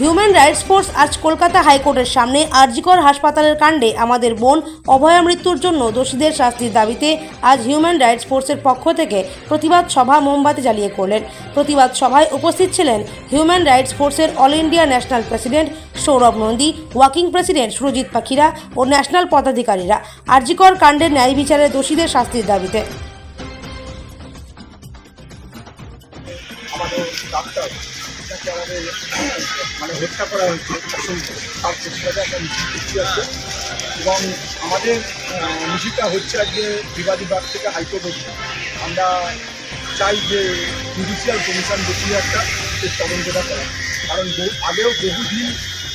Human rights force আজ কলকাতা হাইকোর্টের সামনে আরজিকর হাসপাতালের কাণ্ডে আমাদের বোন অভয়া মৃত্যুর জন্য দোষীদের শাস্তির দাবিতে আজ হিউম্যান রাইটস ফোর্সের পক্ষ থেকে প্রতিবাদ সভা মোমবাতি জ্বালিয়ে করলেন। প্রতিবাদ সভায় উপস্থিত ছিলেন হিউম্যান রাইটস ফোর্সের all India national president Sourav Nandi, working president Surajit পাখিরা ও ন্যাশনাল পদাধিকারীরা আরজিকর কাণ্ডের ন্যায় বিচারে দোষীদের শাস্তির দাবিতে। আমাদের ডাক্তার যাকে আমাদের হত্যা করা হয়েছে তার প্রতিবাদে একটা মিছিল করতে আছে এবং আমাদের মিছিলটা হচ্ছে আজকে বিবাদীবাগ থেকে হাইকোর্ট হচ্ছে। আমরা চাই যে জুডিশিয়াল কমিশন গঠিয়ে একটা তদন্তটা করা, কারণ আগেও বহুদিন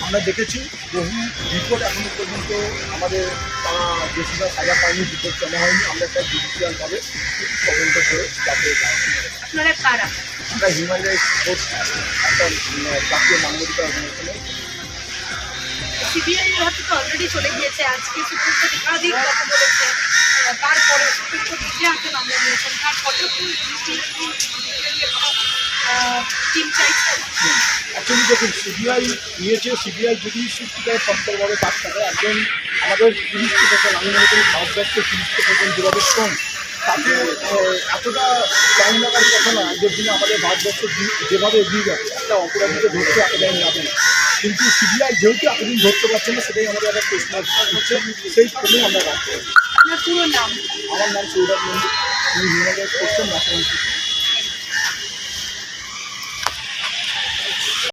আমরা দেখেছি বহু রিপোর্ট এখনো পর্যন্ত আমাদের তারা দোষীরা সাজা পায়নি, রিপোর্ট জমা হয়নি। আমরা একটা জুডিশিয়ালভাবে তদন্ত করে যাতে আপনারা কারা? আমরা হিউম্যান রাইটস ফোর্স একটা জাতীয় মানবাধিকার অর্গানাইজেশনের। সিবিআই হাতে তো অলরেডি চলে গিয়েছে, আজকে সুপ্রিম কোর্ট একাধিক কথা বলেছে, তারপরে সুপ্রিম কোর্ট নিজে হাতে মামলা নিয়েছেন, তারপরেও টিম চাইছেন। অ্যাকচুয়ালি দেখুন, সিবিআই নিয়েছে, সিবিআই যদি সত্যিকার তৎপরভাবে কাজ করে, একজন আমাদের পুলিশ প্রশাসন, আমি মনে করি ভারতবর্ষের পুলিশ প্রশাসন যেভাবে শ্রম, তাকে এতটা টাইম লাগার কথা না। যেদিন আমাদের ভারতবর্ষ যেভাবে এগিয়ে যাচ্ছে, একটা অপরাধীকে ধরতে এত টাইম লাগে না, কিন্তু সিবিআই যেহেতু এতদিন ধরতে পারছে না, সেটাই আমাদের একটা প্রশ্ন হচ্ছে। সেই ক্রমেই আমরা কাজ করি। আপনার পুরো নাম? আমার নাম সৌরভ নন্দী, আমি হিউম্যান রাইটস ফোর্সের ন্যাশনাল